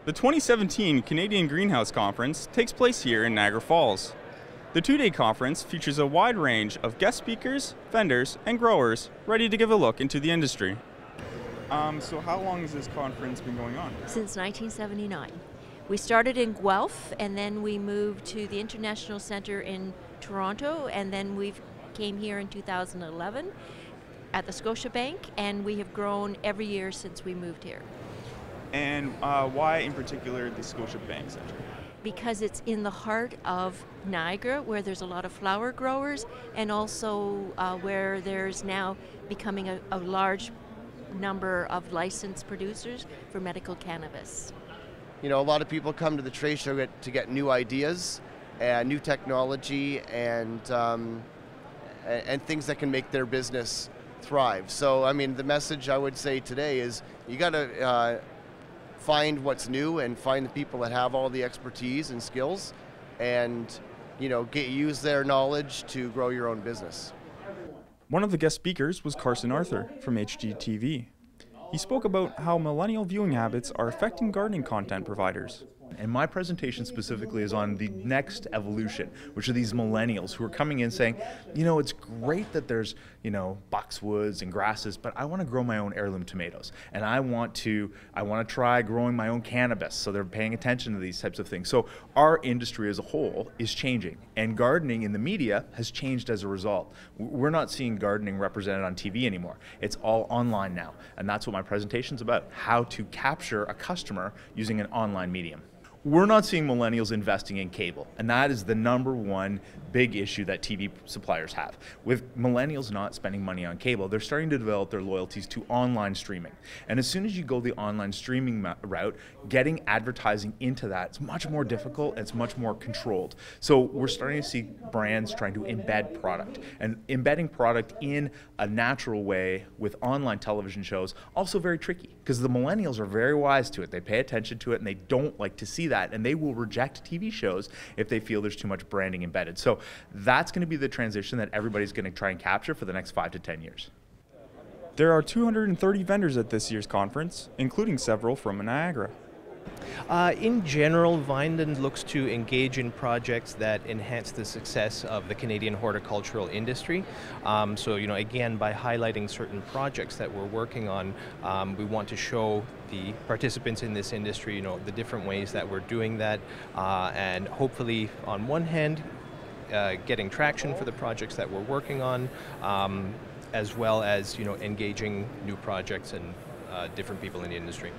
The 2017 Canadian Greenhouse Conference takes place here in Niagara Falls. The two-day conference features a wide range of guest speakers, vendors, and growers ready to give a look into the industry. So how long has this conference been going on? Since 1979. We started in Guelph, and then we moved to the International Centre in Toronto, and then we came here in 2011 at the Scotiabank, and we have grown every year since we moved here. And why in particular the Scotiabank Centre? Because it's in the heart of Niagara, where there's a lot of flower growers, and also where there's now becoming a large number of licensed producers for medical cannabis. You know, a lot of people come to the trade show to get new ideas and new technology and things that can make their business thrive. So, I mean, the message I would say today is you got to find what's new and find the people that have all the expertise and skills, and use their knowledge to grow your own business. One of the guest speakers was Carson Arthur from HGTV. He spoke about how millennial viewing habits are affecting gardening content providers. And my presentation specifically is on the next evolution, which are these millennials who are coming in saying, it's great that there's, boxwoods and grasses, but I want to grow my own heirloom tomatoes. And I want to try growing my own cannabis. So they're paying attention to these types of things. So our industry as a whole is changing, and gardening in the media has changed as a result. We're not seeing gardening represented on TV anymore. It's all online now. And that's what my presentation's about, how to capture a customer using an online medium. We're not seeing millennials investing in cable, and that is the #1 big issue that TV suppliers have. With millennials not spending money on cable, they're starting to develop their loyalties to online streaming. And as soon as you go the online streaming route, getting advertising into that is much more difficult, and it's much more controlled. So we're starting to see brands trying to embed product, and embedding product in a natural way with online television shows also very tricky, because the millennials are very wise to it. They pay attention to it, and they don't like to see that, and they will reject TV shows if they feel there's too much branding embedded. So that's going to be the transition that everybody's going to try and capture for the next 5 to 10 years. There are 230 vendors at this year's conference, including several from Niagara. In general, Vineland looks to engage in projects that enhance the success of the Canadian horticultural industry. Again, by highlighting certain projects that we're working on, we want to show the participants in this industry, the different ways that we're doing that, and hopefully, on one hand, getting traction for the projects that we're working on, as well as engaging new projects and different people in the industry.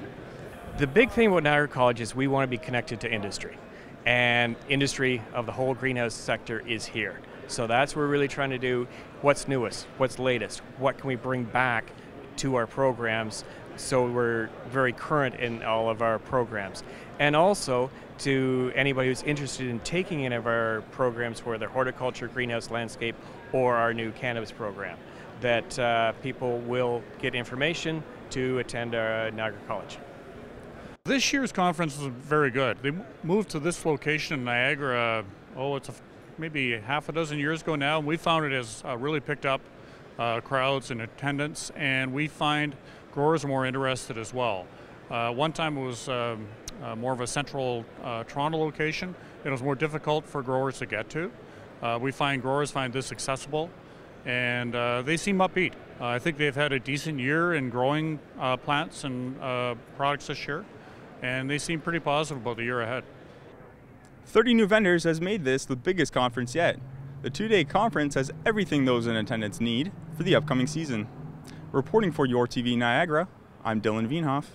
The big thing about Niagara College is we want to be connected to industry, and industry of the whole greenhouse sector is here. So that's what we're really trying to do. What's newest? What's latest? What can we bring back to our programs so we're very current in all of our programs? And also to anybody who's interested in taking any of our programs, for their horticulture, greenhouse, landscape, or our new cannabis program, that people will get information to attend Niagara College. This year's conference was very good. They moved to this location in Niagara, maybe half a dozen years ago now, and we found it has really picked up crowds and attendance, and we find growers are more interested as well. One time it was more of a central Toronto location. It was more difficult for growers to get to. We find growers find this accessible, and they seem upbeat. I think they've had a decent year in growing plants and products this year, and they seem pretty positive about the year ahead. 30 new vendors has made this the biggest conference yet. The two-day conference has everything those in attendance need for the upcoming season. Reporting for Your TV Niagara, I'm Darren Veenhof.